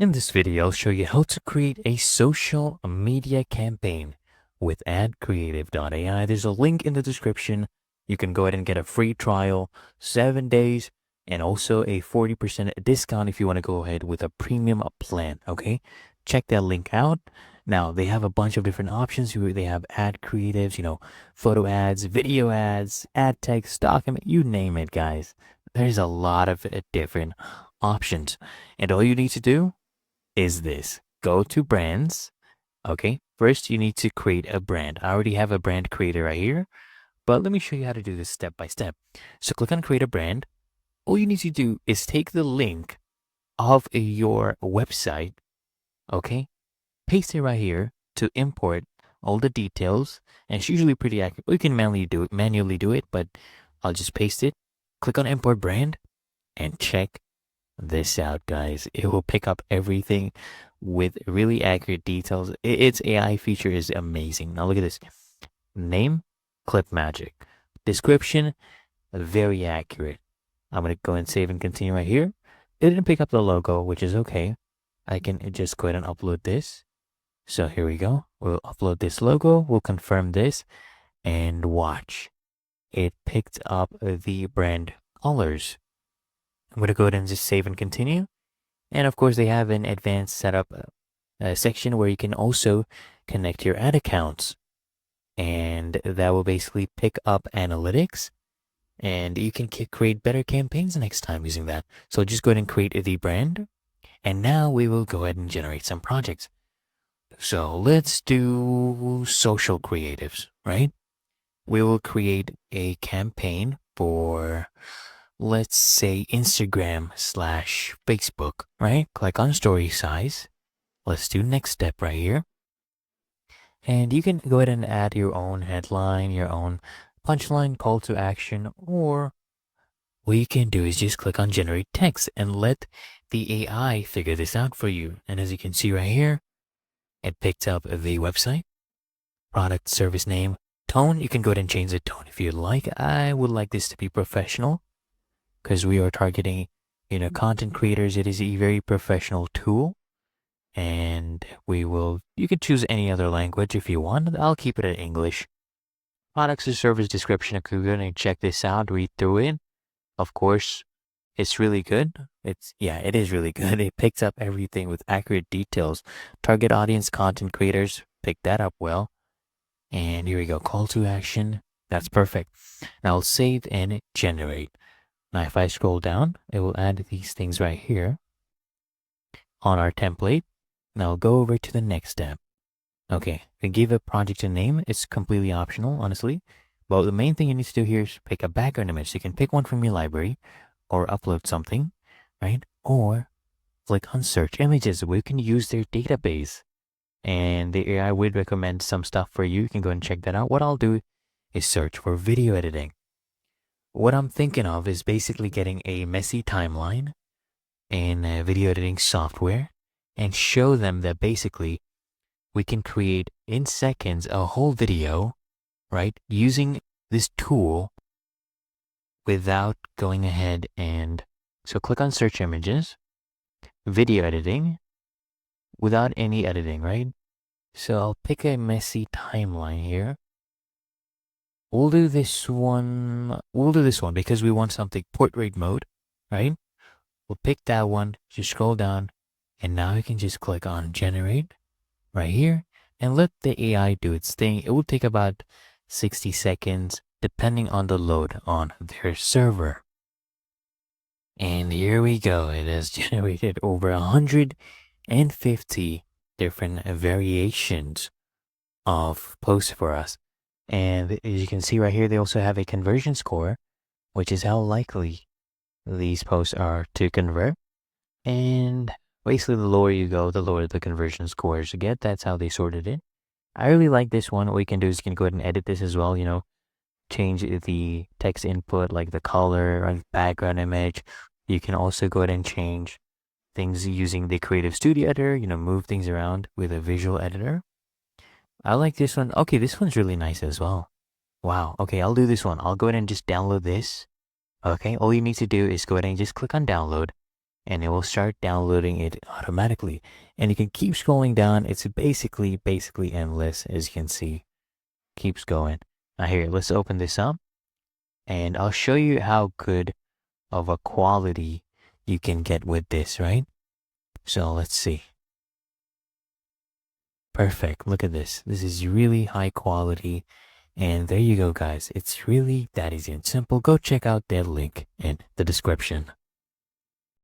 In this video, I'll show you how to create a social media campaign with Adcreative.ai. There's a link in the description. You can go ahead and get a free trial, 7 days, and also a 40% discount if you want to go ahead with a premium plan, okay? Check that link out. Now, they have a bunch of different options. They have ad creatives, photo ads, video ads, ad text, document, you name it, guys. There's a lot of different options. And all you need to do is this. Go to brands. Okay. First, you need to create a brand. I already have a brand creator right here, but let me show you how to do this step by step. So click on create a brand. All you need to do is take the link of your website. Okay. Paste it right here to import all the details. And it's usually pretty accurate. You can manually do it, but I'll just paste it. Click on import brand and check this out, guys. It will pick up everything with really accurate details. Its AI feature is amazing. Now look at this. Name, Clip Magic. Description, very accurate. I'm going to go and save and continue right here. It didn't pick up the logo, which is okay. I can just go ahead and upload this. So here we go. We'll upload this logo. We'll confirm this and watch. It picked up the brand colors. I'm going to go ahead and just save and continue. And of course, they have an advanced setup section where you can also connect your ad accounts. And that will basically pick up analytics. And you can create better campaigns next time using that. So just go ahead and create the brand. And now we will go ahead and generate some projects. So let's do social creatives, right? We will create a campaign for, let's say, Instagram/Facebook, right? Click on story size. Let's do next step right here. And you can go ahead and add your own headline, your own punchline, call to action, or what you can do is just click on generate text and let the AI figure this out for you. And as you can see right here, it picked up the website, product, service name, tone. You can go ahead and change the tone if you'd like. I would like this to be professional because we are targeting, content creators. It is a very professional tool. And you can choose any other language if you want. I'll keep it in English. Products or service description. I could go ahead and check this out, read through it. Of course, it's really good. It is really good. It picks up everything with accurate details. Target audience, content creators, pick that up well. And here we go. Call to action. That's perfect. Now I'll save and generate. Now if I scroll down, it will add these things right here on our template. Now I'll go over to the next step. Okay, we give a project a name. It's completely optional, honestly. But the main thing you need to do here is pick a background image. So you can pick one from your library or upload something, right? Or click on search images where you can use their database. And the AI would recommend some stuff for you. You can go and check that out. What I'll do is search for video editing. What I'm thinking of is basically getting a messy timeline in video editing software and show them that basically we can create in seconds a whole video, right? Using this tool without going ahead and so click on search images, video editing without any editing, right? So I'll pick a messy timeline here. We'll do this one because we want something portrait mode, right? We'll pick that one, just scroll down, and now you can just click on generate right here and let the AI do its thing. It will take about 60 seconds depending on the load on their server. And here we go. It has generated over 150 different variations of posts for us. And as you can see right here, they also have a conversion score, which is how likely these posts are to convert. And basically, the lower you go, the lower the conversion scores you get. That's how they sorted it. I really like this one. What you can do is you can go ahead and edit this as well, change the text input, like the color or background image. You can also go ahead and change things using the Creative Studio editor, move things around with a visual editor. I like this one. Okay, this one's really nice as well. Wow. Okay, I'll do this one. I'll go ahead and just download this. Okay, all you need to do is go ahead and just click on download. and it will start downloading it automatically. And you can keep scrolling down. It's basically endless, as you can see. Keeps going. Now here, let's open this up and I'll show you how good of a quality you can get with this, right? So let's see. Perfect. Look at this. This is really high quality. And there you go, guys. It's really that easy and simple. Go check out their link in the description.